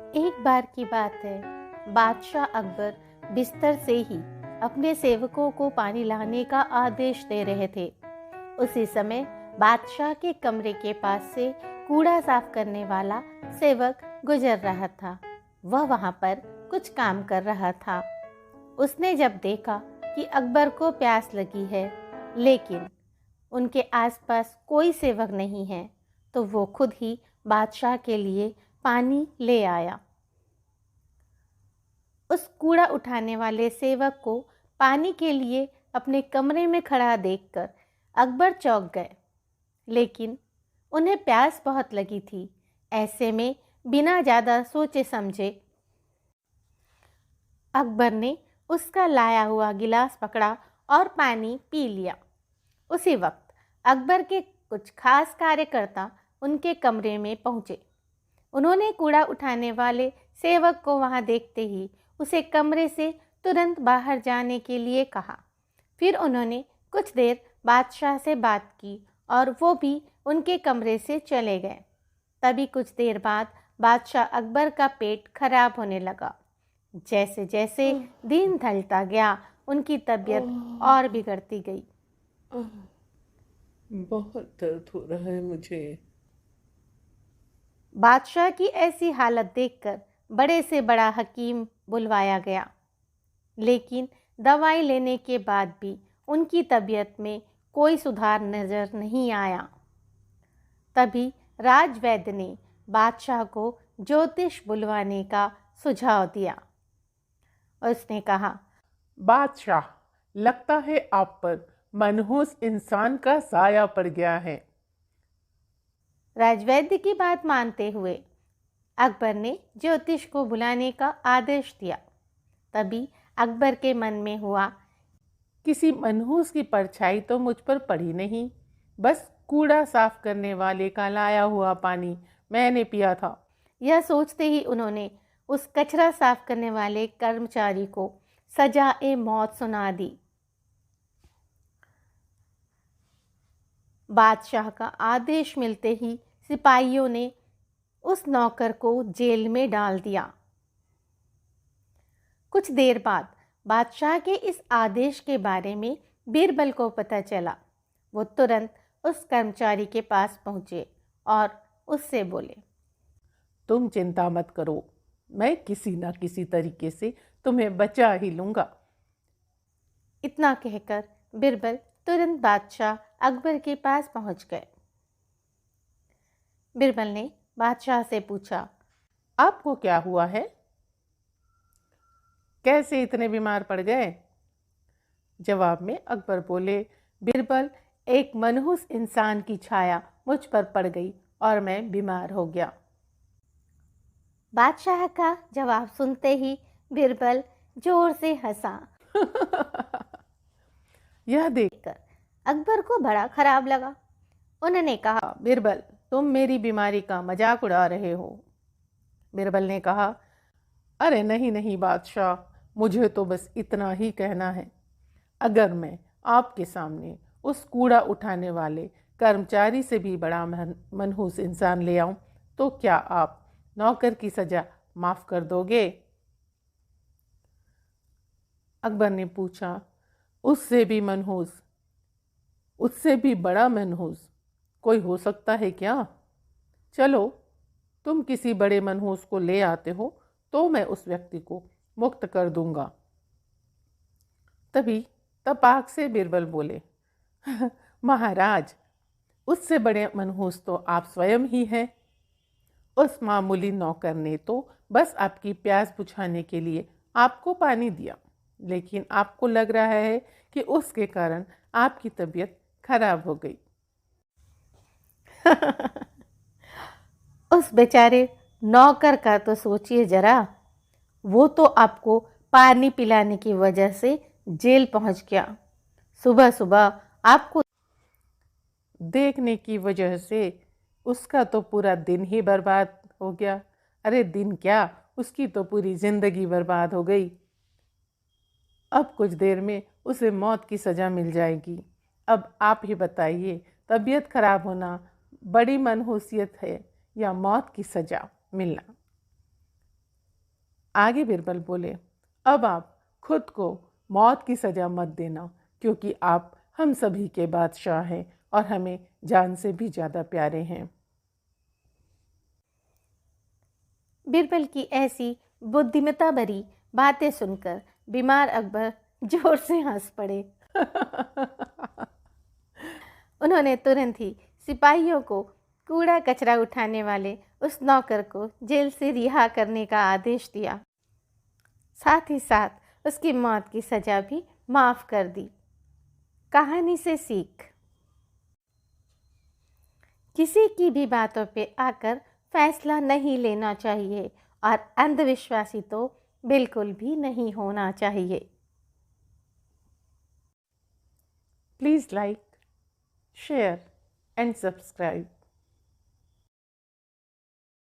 एक बार की बात है। बादशाह अकबर बिस्तर से ही अपने सेवकों को पानी लाने का आदेश दे रहे थे। उसी समय बादशाह के कमरे के पास से कूड़ा साफ करने वाला सेवक गुजर रहा था। वह वहां पर कुछ काम कर रहा था। उसने जब देखा कि अकबर को प्यास लगी है, लेकिन उनके आसपास कोई सेवक नहीं है, तो वो खुद ही बादशाह के लिए पानी ले आया। उस कूड़ा उठाने वाले सेवक को पानी के लिए अपने कमरे में खड़ा देखकर अकबर चौंक गए, लेकिन उन्हें प्यास बहुत लगी थी। ऐसे में बिना ज़्यादा सोचे समझे अकबर ने उसका लाया हुआ गिलास पकड़ा और पानी पी लिया। उसी वक्त अकबर के कुछ खास कार्यकर्ता उनके कमरे में पहुंचे। उन्होंने कूड़ा उठाने वाले सेवक को वहां देखते ही उसे कमरे से तुरंत बाहर जाने के लिए कहा। फिर उन्होंने कुछ देर बादशाह से बात की और वो भी उनके कमरे से चले गए। तभी कुछ देर बाद बादशाह अकबर का पेट खराब होने लगा। जैसे जैसे दिन ढलता गया, उनकी तबीयत और बिगड़ती गई। बहुत दर्द हो रहा है मुझे। बादशाह की ऐसी हालत देखकर बड़े से बड़ा हकीम बुलवाया गया, लेकिन दवाई लेने के बाद भी उनकी तबीयत में कोई सुधार नजर नहीं आया। तभी राजवैद्य ने बादशाह को ज्योतिष बुलवाने का सुझाव दिया। उसने कहा, बादशाह, लगता है आप पर मनहूस इंसान का साया पड़ गया है। राजवैद्य की बात मानते हुए अकबर ने ज्योतिष को बुलाने का आदेश दिया। तभी अकबर के मन में हुआ, किसी मनहूस की परछाई तो मुझ पर पड़ी नहीं। बस कूड़ा साफ करने वाले का लाया हुआ पानी मैंने पिया था। यह सोचते ही उन्होंने उस कचरा साफ करने वाले कर्मचारी को सजा-ए मौत सुना दी। बादशाह का आदेश मिलते ही सिपाहियों ने उस नौकर को जेल में डाल दिया। कुछ देर बाद बादशाह के इस आदेश के बारे में बीरबल को पता चला। वो तुरंत उस कर्मचारी के पास पहुंचे और उससे बोले, तुम चिंता मत करो, मैं किसी न किसी तरीके से तुम्हें बचा ही लूंगा। इतना कहकर बीरबल तुरंत बादशाह अकबर के पास पहुंच गए। बीरबल ने बादशाह से पूछा, आपको क्या हुआ है? कैसे इतने बीमार पड़ गए? जवाब में अकबर बोले, बीरबल, एक मनहूस इंसान की छाया मुझ पर पड़ गई और मैं बीमार हो गया। बादशाह का जवाब सुनते ही बीरबल जोर से हंसा। यह देखकर अकबर को बड़ा खराब लगा। उन्होंने कहा, बीरबल, तुम मेरी बीमारी का मजाक उड़ा रहे हो। बीरबल ने कहा, अरे नहीं नहीं बादशाह, मुझे तो बस इतना ही कहना है। अगर मैं आपके सामने उस कूड़ा उठाने वाले कर्मचारी से भी बड़ा मनहूस इंसान ले आऊं, तो क्या आप नौकर की सजा माफ कर दोगे? अकबर ने पूछा, उससे भी मनहूस, उससे भी बड़ा मनहूस कोई हो सकता है क्या? चलो, तुम किसी बड़े मनहूस को ले आते हो तो मैं उस व्यक्ति को मुक्त कर दूंगा। तभी तपाक से बीरबल बोले, महाराज, उससे बड़े मनहूस तो आप स्वयं ही हैं। उस मामूली नौकर ने तो बस आपकी प्यास बुझाने के लिए आपको पानी दिया, लेकिन आपको लग रहा है कि उसके कारण आपकी तबीयत खराब हो गई। उस बेचारे नौकर का तो सोचिए जरा। वो तो आपको पानी पिलाने की वजह से जेल पहुंच गया। सुबह सुबह आपको देखने की वजह से उसका तो पूरा दिन ही बर्बाद हो गया। अरे दिन क्या, उसकी तो पूरी जिंदगी बर्बाद हो गई। अब कुछ देर में उसे मौत की सज़ा मिल जाएगी। अब आप ही बताइए, तबीयत खराब होना बड़ी मनहूसियत है या मौत की सज़ा मिलना? आगे बिरबल बोले, अब आप खुद को मौत की सज़ा मत देना, क्योंकि आप हम सभी के बादशाह हैं और हमें जान से भी ज़्यादा प्यारे हैं। बिरबल की ऐसी बुद्धिमत्ता भरी बातें सुनकर बीमार अकबर जोर से हंस पड़े। उन्होंने तुरंत ही सिपाहियों को कूड़ा कचरा उठाने वाले उस नौकर को जेल से रिहा करने का आदेश दिया। साथ ही साथ उसकी मौत की सज़ा भी माफ़ कर दी। कहानी से सीख, किसी की भी बातों पे आकर फैसला नहीं लेना चाहिए और अंधविश्वासी तो बिल्कुल भी नहीं होना चाहिए। Please like, share and subscribe.